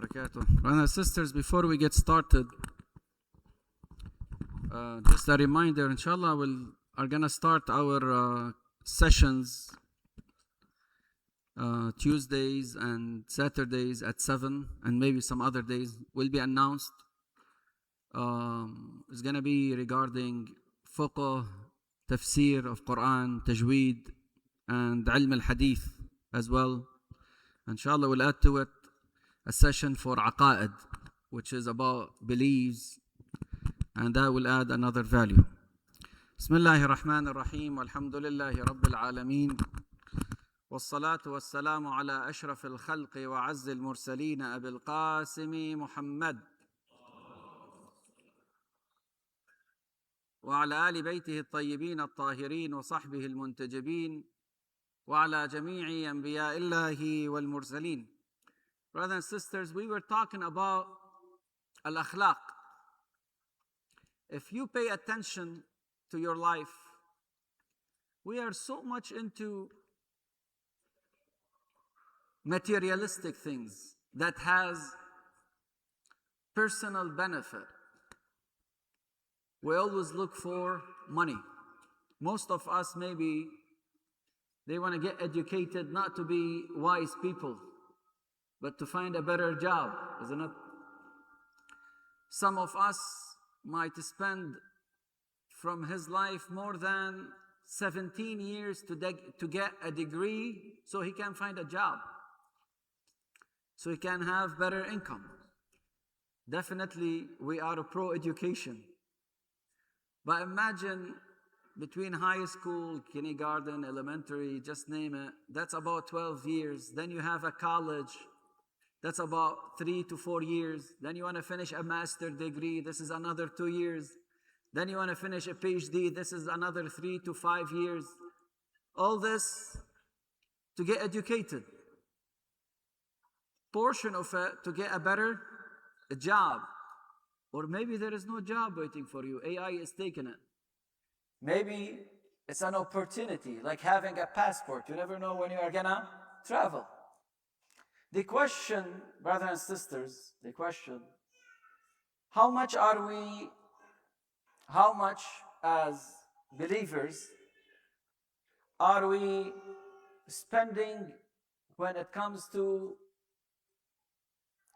وبركاته. Brothers and sisters, before we get started, just a reminder, inshallah, we are going to start our sessions Tuesdays and Saturdays at 7, and maybe some other days will be announced. It's going to be regarding fiqh, tafsir of Quran, tajweed, and ilm al-hadith as well. Inshallah, we'll add to it a session for aqa'id, which is about beliefs, and that will add another value. Bismillahir Rahmanir Rahim, walhamdulillahi Rabbil Alameen, wassalatu wassalamu ala ashrafil khalqi wa azzil mursaleen Abil Qasimi Muhammad wa ala ali baytihi at-tayyibin at-tahirin wa sahbihi al-muntajibin wa ala jami'i anbiya'illahi wal mursaleen. Brothers and sisters, we were talking about al-akhlaq. If you pay attention to your life, we are so much into materialistic things that has personal benefit. We always look for money. Most of us, maybe they want to get educated not to be wise people, but to find a better job, isn't it? Some of us might spend from his life more than 17 years to get a degree so he can find a job, so he can have better income. Definitely, we are pro-education. But imagine between high school, kindergarten, elementary, just name it, that's about 12 years. Then you have a college, that's about 3 to 4 years. Then you want to finish a master's degree, this is another 2 years. Then you want to finish a PhD, this is another 3 to 5 years. All this to get educated. Portion of it to get a better job. Or maybe there is no job waiting for you, AI is taking it. Maybe it's an opportunity, like having a passport. You never know when you are gonna travel. The question, brothers and sisters, the question, how much as believers are we spending when it comes to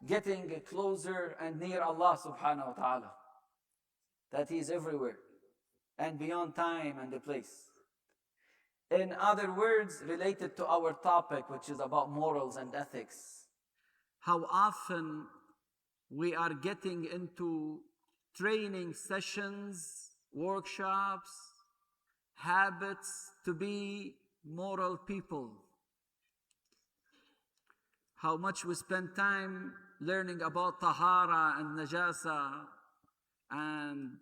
getting closer and near Allah subhanahu wa ta'ala? That He is everywhere and beyond time and the place. In other words, related to our topic, which is about morals and ethics, how often we are getting into training sessions, workshops, habits to be moral people. How much we spend time learning about tahara and najasa and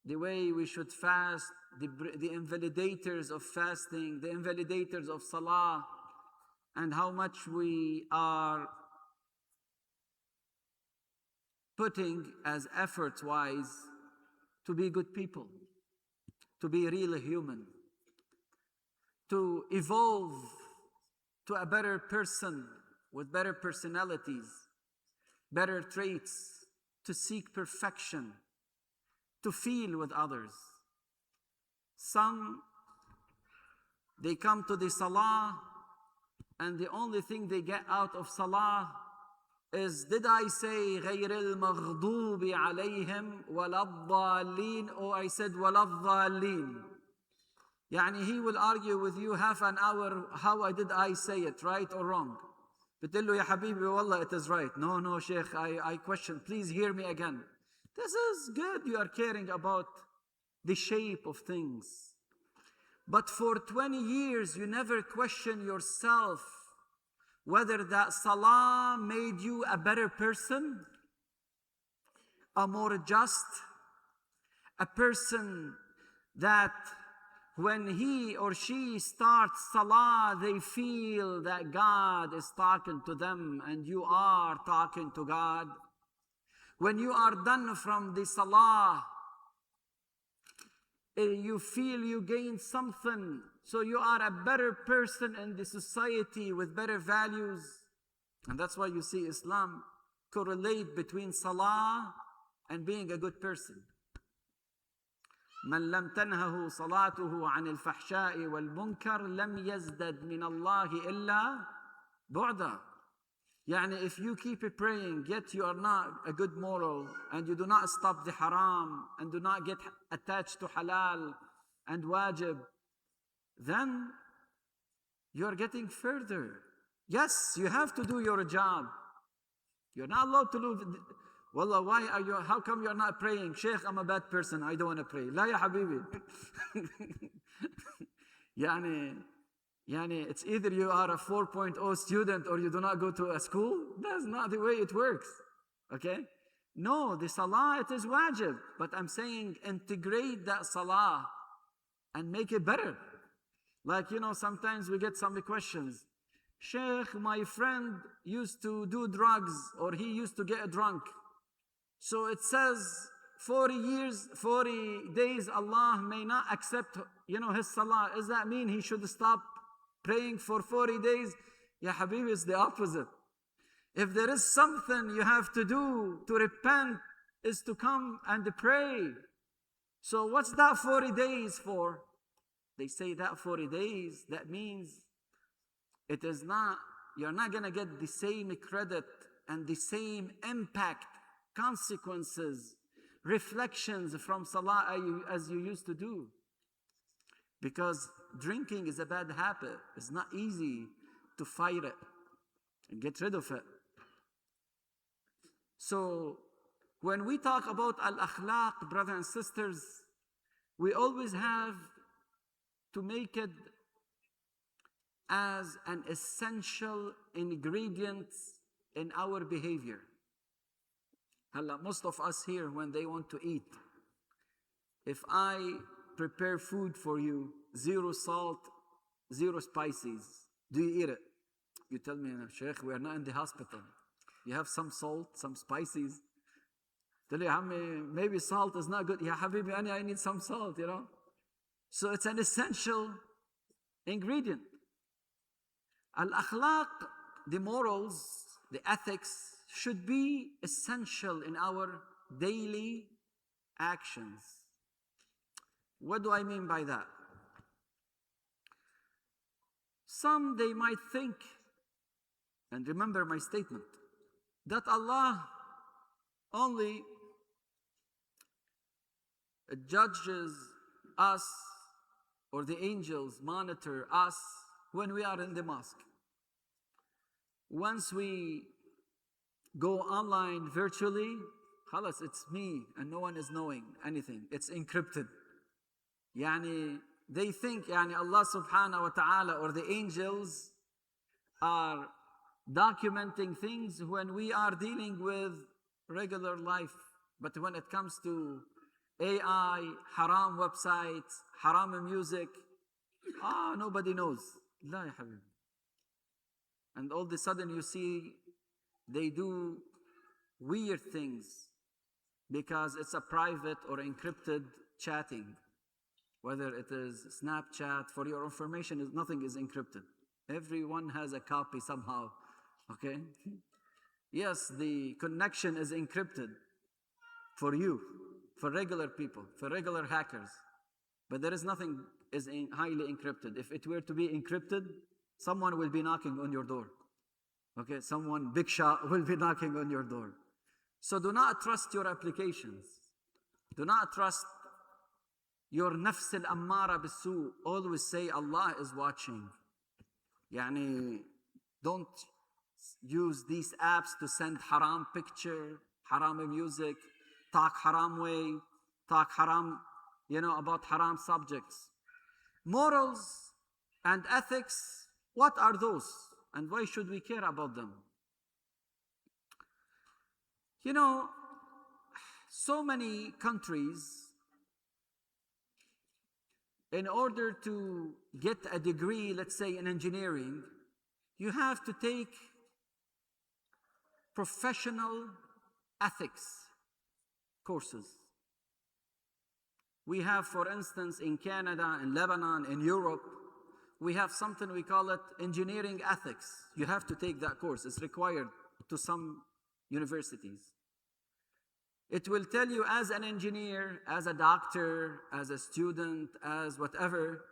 the way we should fast, the invalidators of fasting, the invalidators of salah, and how much we are putting as effort-wise to be good people, to be really human, to evolve to a better person with better personalities, better traits, to seek perfection, to feel with others. Some, they come to the salah and the only thing they get out of salah is, did I say غَيْرِ الْمَغْضُوبِ عَلَيْهِمْ وَلَا الضَّالِّينَ, or I said وَلَا الضَّالِّينَ? Yani he will argue with you half an hour, how did I say it, right or wrong? بتقول له يا حبيبي والله it is right. No, Sheikh, I question, please hear me again. This is good, you are caring about the shape of things. But for 20 years, you never question yourself whether that salah made you a better person, a more just, a person that when he or she starts salah, they feel that God is talking to them and you are talking to God. When you are done from the salah, you feel you gained something, so you are a better person in the society with better values. And that's why you see Islam correlate between salah and being a good person. من لم تنهه صلاته عن الفحشاء والمنكر لم يزدد من الله إلا بعدا. يعني if you keep praying yet you are not a good moral and you do not stop the haram and do not get attached to halal and wajib, then you are getting further. Yes, you have to do your job. You're not allowed to lose. Wallah, why are you, how come you're not praying? Sheikh, I'm a bad person, I don't want to pray. La ya habibi. Yani, it's either you are a 4.0 student or you do not go to a school. That's not the way it works. Okay? No, the salah, it is wajib. But I'm saying integrate that salah and make it better. Like, sometimes we get some questions. Sheikh, my friend used to do drugs or he used to get drunk. So it says 40 days Allah may not accept, his salah. Does that mean he should stop praying for 40 days? Ya Habibi, it's the opposite. If there is something you have to do to repent, is to come and pray. So what's that 40 days for? They say that 40 days, that means it is not, you're not going to get the same credit and the same impact, consequences, reflections from salah as you used to do. Because drinking is a bad habit. It's not easy to fight it and get rid of it. So when we talk about al-akhlaq, brothers and sisters, we always have to make it as an essential ingredient in our behavior. Most of us here, when they want to eat, if I prepare food for you, 0 salt, 0 spices, do you eat it? You tell me, Sheikh, we are not in the hospital. You have some salt, some spices. Tell you, maybe salt is not good. Ya Habibi, I need some salt, So it's an essential ingredient. Al-akhlaq, the morals, the ethics, should be essential in our daily actions. What do I mean by that? Some, they might think, and remember my statement, that Allah only judges us, or the angels monitor us when we are in the mosque. Once we go online virtually, khalas, it's me and no one is knowing anything. It's encrypted. They think Allah subhanahu wa ta'ala or the angels are documenting things when we are dealing with regular life. But when it comes to AI, haram websites, haram music, nobody knows. La ya habibi. And all of a sudden you see they do weird things because it's a private or encrypted chatting. Whether it is Snapchat, for your information, nothing is encrypted. Everyone has a copy somehow, okay? Yes, the connection is encrypted for you, for regular people, for regular hackers. But there is nothing is highly encrypted. If it were to be encrypted, someone will be knocking on your door. Okay, someone, big shot, will be knocking on your door. So do not trust your applications. Do not trust your nafs al-ammara bisu. Always say Allah is watching. Don't use these apps to send haram picture, haram music, talk haram way, talk haram, about haram subjects. Morals and ethics, what are those? And why should we care about them? So many countries, in order to get a degree, let's say in engineering, you have to take professional ethics courses. We have, for instance, in Canada, in Lebanon, in Europe, we have something we call it engineering ethics. You have to take that course. It's required to some universities. It will tell you as an engineer, as a doctor, as a student, as whatever,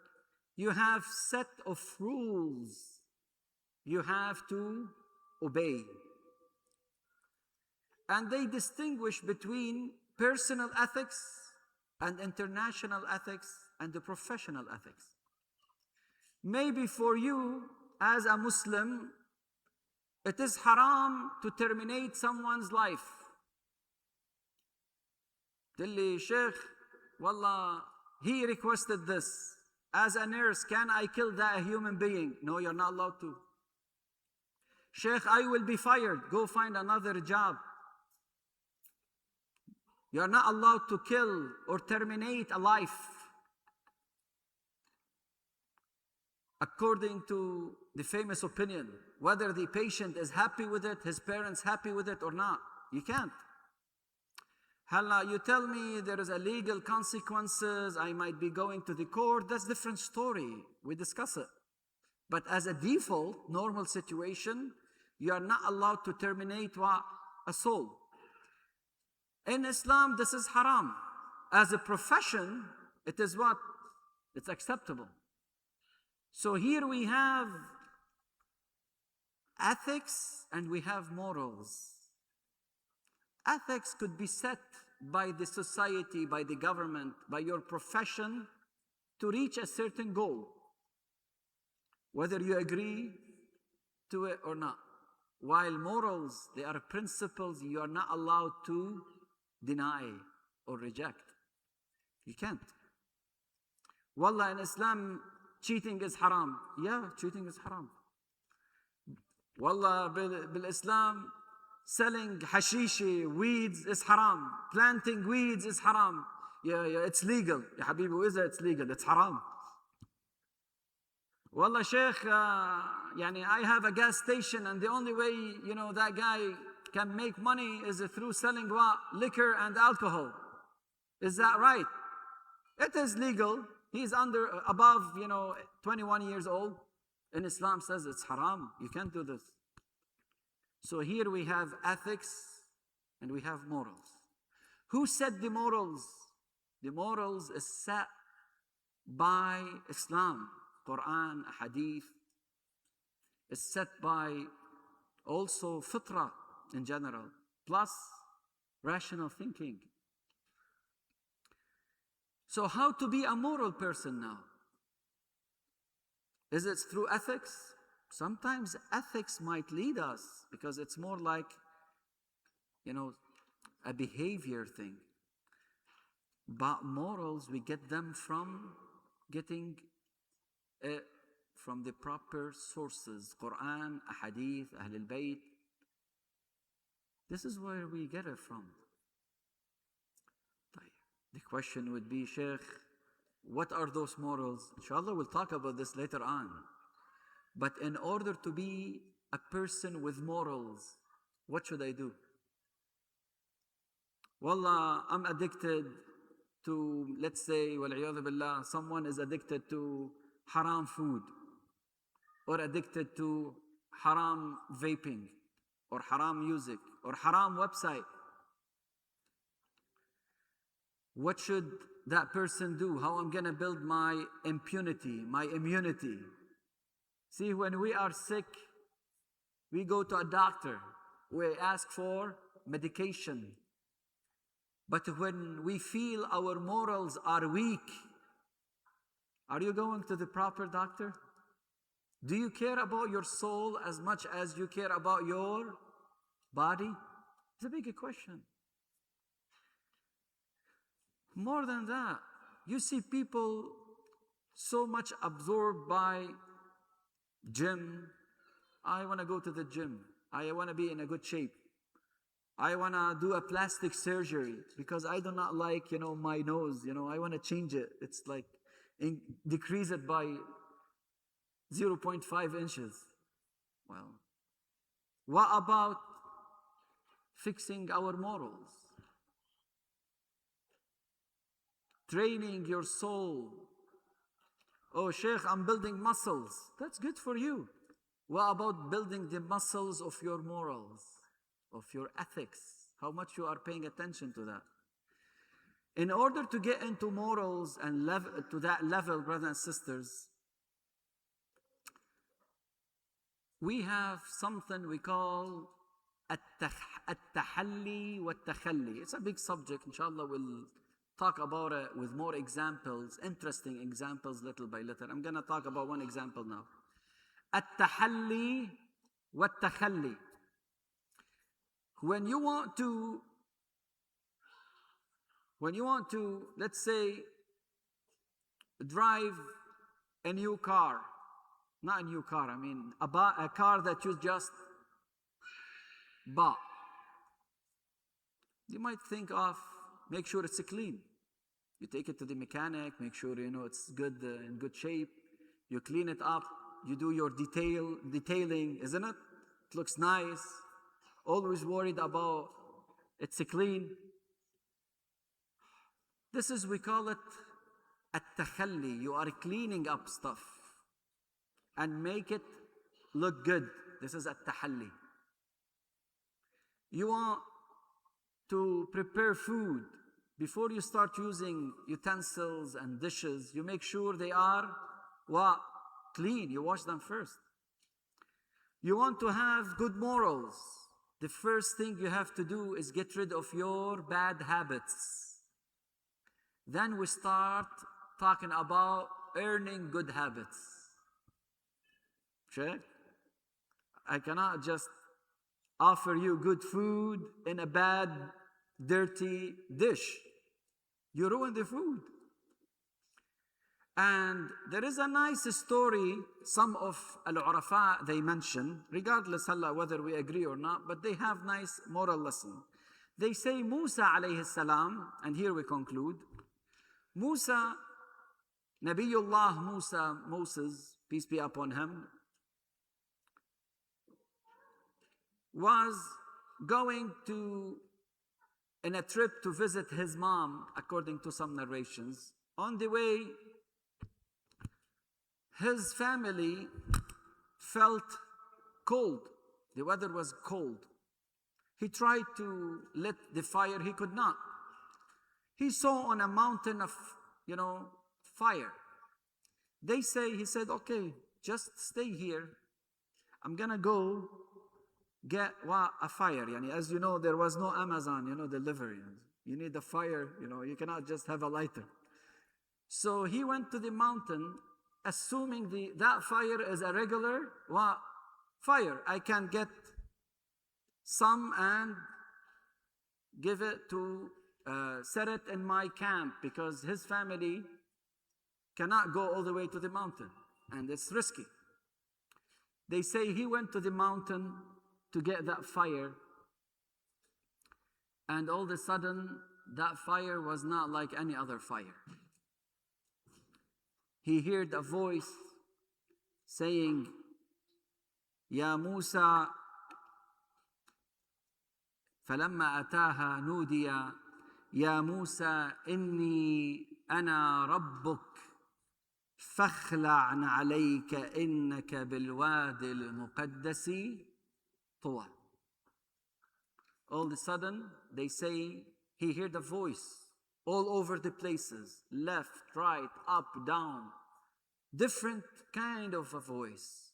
you have set of rules you have to obey. And they distinguish between personal ethics and international ethics and the professional ethics. Maybe for you as a Muslim, it is haram to terminate someone's life. Tell me, Sheikh, wallah, he requested this. As a nurse, can I kill that human being? No, you're not allowed to. Sheikh, I will be fired. Go find another job. You're not allowed to kill or terminate a life. According to the famous opinion, whether the patient is happy with it, his parents happy with it or not, you can't. Halla, you tell me there is a legal consequences, I might be going to the court, that's a different story. We discuss it. But as a default, normal situation, you are not allowed to terminate a soul. In Islam, this is haram. As a profession, it is what? It's acceptable. So here we have ethics and we have morals. Ethics could be set by the society, by the government, by your profession to reach a certain goal, whether you agree to it or not. While morals, they are principles you are not allowed to deny or reject. You can't. Wallah, in Islam, cheating is haram. Yeah, cheating is haram. Wallah, bil Islam, selling hashish, weeds is haram. Planting weeds is haram. Yeah, it's legal. Ya habibi, it's legal. It's haram. Wallah, Sheikh, I have a gas station and the only way, that guy can make money is through selling what? Liquor and alcohol. Is that right? It is legal. He's above, 21 years old. And Islam says it's haram. You can't do this. So here we have ethics and we have morals. Who set the morals? The morals is set by Islam, Quran, Hadith. Is set by also fitra in general, plus rational thinking. So how to be a moral person now? Is it through ethics? Sometimes ethics might lead us because it's more like, a behavior thing. But morals, we get them from getting it from the proper sources, Quran, Hadith, Ahlul Bayt. This is where we get it from. The question would be, Sheikh, what are those morals? Inshallah, we'll talk about this later on. But in order to be a person with morals, what should I do? Wallah, I'm addicted to, let's say, wal'iyadhu billah, someone is addicted to haram food, or addicted to haram vaping, or haram music, or haram website. What should that person do? How I'm gonna build my impunity, my immunity? See, when we are sick, we go to a doctor. We ask for medication. But when we feel our morals are weak, are you going to the proper doctor? Do you care about your soul as much as you care about your body? It's a big question. More than that, you see people so much absorbed by gym. I want to go to the gym. I want to be in a good shape. I want to do a plastic surgery because I do not like, my nose. I want to change it. It's like decrease it by 0.5 inches. Well, what about fixing our morals? Training your soul. Oh, Sheikh, I'm building muscles. That's good for you. What about building the muscles of your morals, of your ethics, how much you are paying attention to that. In order to get into morals and to that level, brothers and sisters, we have something we call التحلي والتخلي. It's a big subject. Inshallah, we'll talk about it with more examples, interesting examples, little by little. I'm going to talk about one example now. التحلي والتخلي. When you want to, let's say, drive a new car, not a new car, I mean a car that you just bought. You might think of, make sure it's clean. You take it to the mechanic, make sure it's good, in good shape. You clean it up. You do your detailing, isn't it? It looks nice. Always worried about it's clean. This is, we call it at-takhalli. You are cleaning up stuff and make it look good. This is at-tahalli. You want to prepare food. Before you start using utensils and dishes, you make sure they are what? Clean. You wash them first. You want to have good morals. The first thing you have to do is get rid of your bad habits. Then we start talking about earning good habits. Check. I cannot just offer you good food in a bad, dirty dish. You ruin the food. And there is a nice story, some of al-Urafa they mention, regardless whether we agree or not, but they have nice moral lesson. They say Musa alayhi salam, and here we conclude, Musa, Nabiyullah Musa, Moses, peace be upon him, was going in a trip to visit his mom, according to some narrations. On the way, his family felt cold. The weather was cold. He tried to lit the fire, he could not. He saw on a mountain of, fire. He said, okay, just stay here. I'm gonna go get a fire. As you know, there was no Amazon, delivery. You need a fire, you cannot just have a lighter. So he went to the mountain, assuming that fire is a regular fire. I can get some and give it to, set it in my camp, because his family cannot go all the way to the mountain, and it's risky. They say he went to the mountain to get that fire, and all of a sudden, that fire was not like any other fire. He heard a voice saying, Ya Musa, فلما أتاها نودي يا موسى إني أنا ربك فاخلع عليك إنك بالواد المقدس طوى. All of a sudden, they say, he heard a voice all over the places, left, right, up, down, different kind of a voice.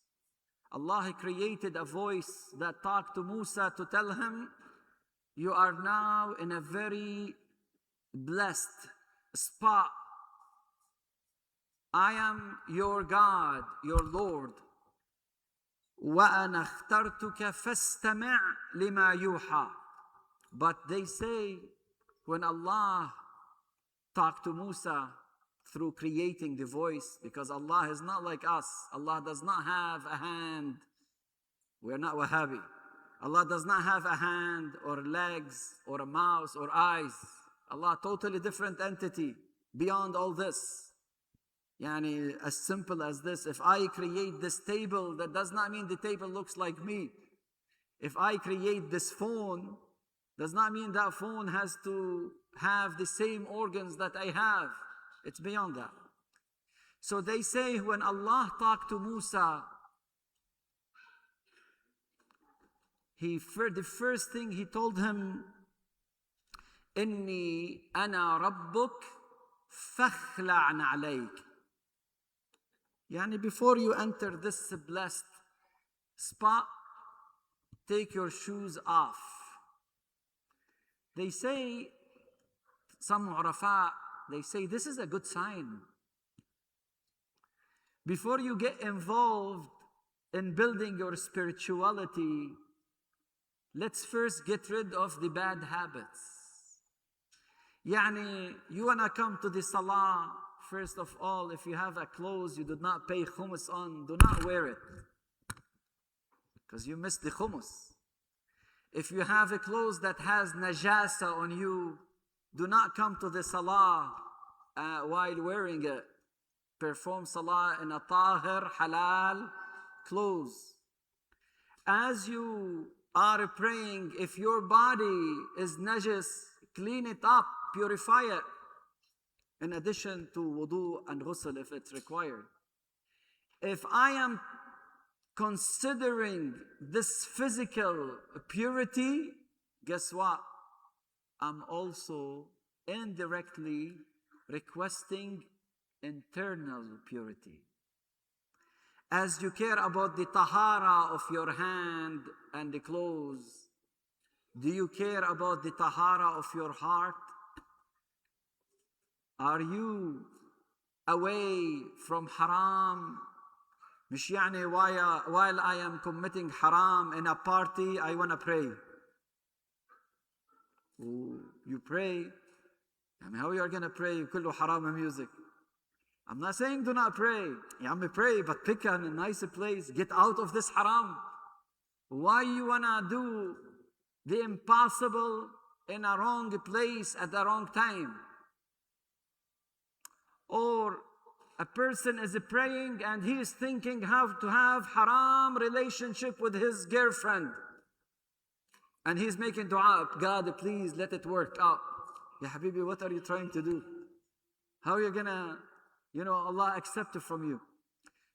Allah created a voice that talked to Musa to tell him, you are now in a very blessed spot. I am your God, your Lord. وَأَنَا اخْتَرْتُكَ فَاسْتَمِعْ لِمَا يُوحَى. But they say, when Allah talked to Musa through creating the voice, because Allah is not like us. Allah does not have a hand. We are not Wahhabi. Allah does not have a hand or legs or a mouth or eyes. Allah, totally different entity beyond all this. As simple as this. If I create this table, that does not mean the table looks like me. If I create this phone, does not mean that phone has to have the same organs that I have. It's beyond that. So they say when Allah talked to Musa, the first thing he told him, إني أنا ربك فاخلع نعليك. Yani before you enter this blessed spot, take your shoes off. They say, some عرفاء, they say this is a good sign. Before you get involved in building your spirituality, let's first get rid of the bad habits. Yani, you wanna come to the salah, first of all, if you have a clothes you did not pay khumus on, do not wear it, because you missed the khumus. If you have a clothes that has najasa on you, do not come to the salah while wearing it. Perform salah in a tahir, halal clothes. As you are praying, if your body is najis, clean it up, purify it, in addition to wudu and ghusl if it's required. If I am considering this physical purity, guess what? I'm also indirectly requesting internal purity. As you care about the tahara of your hand and the clothes, do you care about the tahara of your heart? Are you away from haram? مش يعني while I am committing haram in a party, I want to pray. Ooh, you pray. I mean, how you are going to pray? كله haram music. I'm not saying do not pray. Yeah, I pray, but pick a nicer place. Get out of this haram. Why you want to do the impossible in a wrong place at the wrong time? Or a person is praying and he is thinking how to have haram relationship with his girlfriend. And he's making dua, God, please let it work out. Ya Habibi, what are you trying to do? How are you gonna, Allah accept it from you?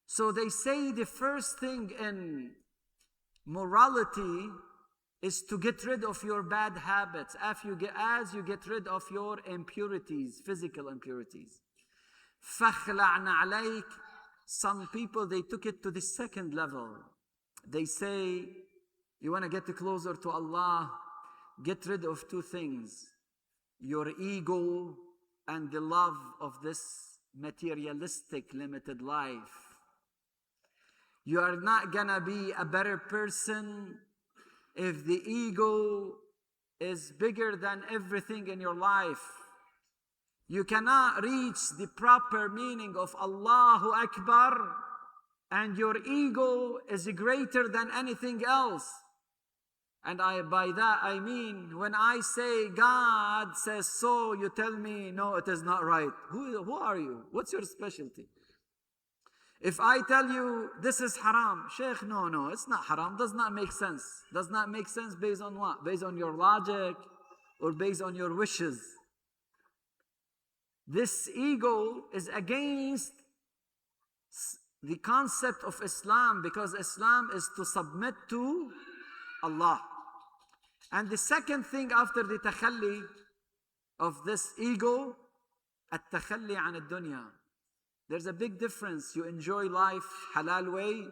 So they say the first thing in morality is to get rid of your bad habits as you get rid of your impurities, physical impurities. فَخْلَعْ نَعْلَيْكَ. Some people, they took it to the second level. They say, you want to get closer to Allah, get rid of two things: your ego and the love of this materialistic limited life. You are not gonna be a better person if the ego is bigger than everything in your life. You cannot reach the proper meaning of Allahu Akbar and your ego is greater than anything else. And by that I mean, when I say God says so, you tell me, no, it is not right. Who are you? What's your specialty? If I tell you this is haram, Sheikh, no, it's not haram, does not make sense. Does not make sense based on what? Based on your logic or based on your wishes? This ego is against the concept of Islam, because Islam is to submit to Allah. And the second thing after the takhalli of this ego, at-takhalli an ad-dunya. There's a big difference. You enjoy life halal way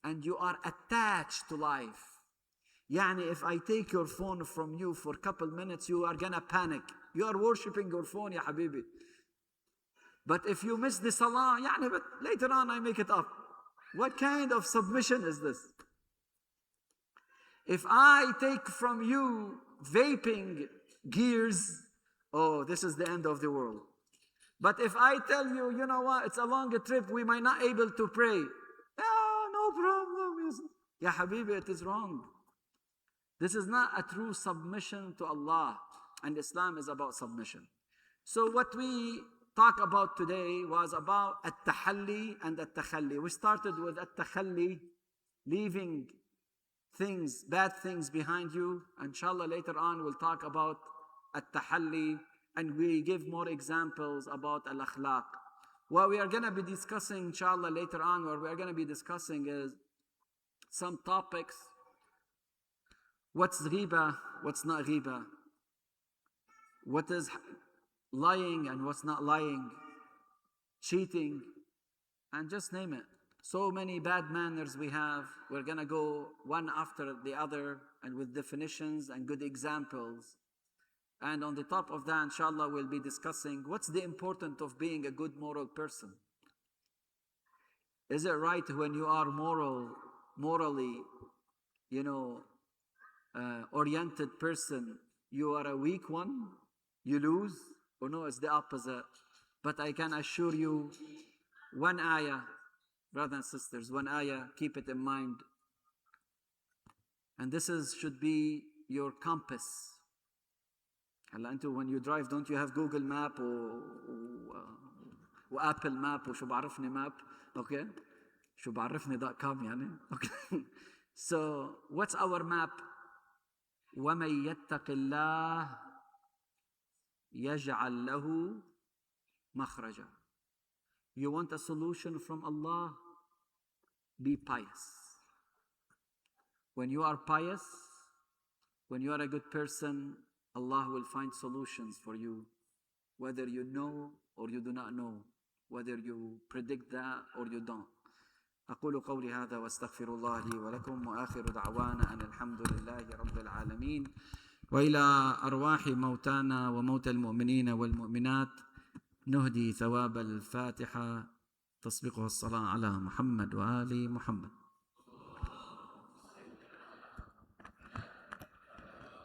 and you are attached to life. Yani, if I take your phone from you for a couple minutes, you are gonna panic. You are worshipping your phone, ya habibi. But if you miss the salah, yani, but later on I make it up. What kind of submission is this? If I take from you vaping gears, oh, this is the end of the world. But if I tell you, you know what, it's a long trip, we might not able to pray. Oh, no problem. Ya habibi, it is wrong. This is not a true submission to Allah. And Islam is about submission. So what we talk about today was about at-tahalli and at-takhalli. We started with at-takhalli, leaving things, bad things behind you. Inshallah, later on we'll talk about at-tahalli, and we give more examples about al-akhlaq. What we are going to be discussing, inshallah, later on, what we are going to be discussing is some topics What's ghiba, what's not ghiba? What is lying and what's not lying? Cheating, and just name it. So many bad manners we have. We're gonna go one after the other and with definitions and good examples. And on the top of that, inshallah, we'll be discussing what's the importance of being a good moral person. Is it right when you are morally, oriented person, you are a weak one, you lose? Or no, it's the opposite. But I can assure you, one ayah, brothers and sisters, one ayah, keep it in mind. And this should be your compass. When you drive, don't you have Google Map or Apple Map or شو بعرفني map? Okay? شو بعرفني.com يعني? Okay. So, what's our map? وَمَن يَتَّقِ اللَّهِ يَجْعَل لَهُ مَخْرَجًا. You want a solution from Allah? Be pious. When you are pious, when you are a good person, Allah will find solutions for you, whether you know or you do not know, whether you predict that or you don't. أقول قولي هذا واستغفر الله لي ولكم وآخر دعوانا أن الحمد لله رب العالمين وإلى أرواح موتانا وموتى المؤمنين والمؤمنات نهدي ثواب الفاتحة تسبقها الصلاة على محمد وآل محمد.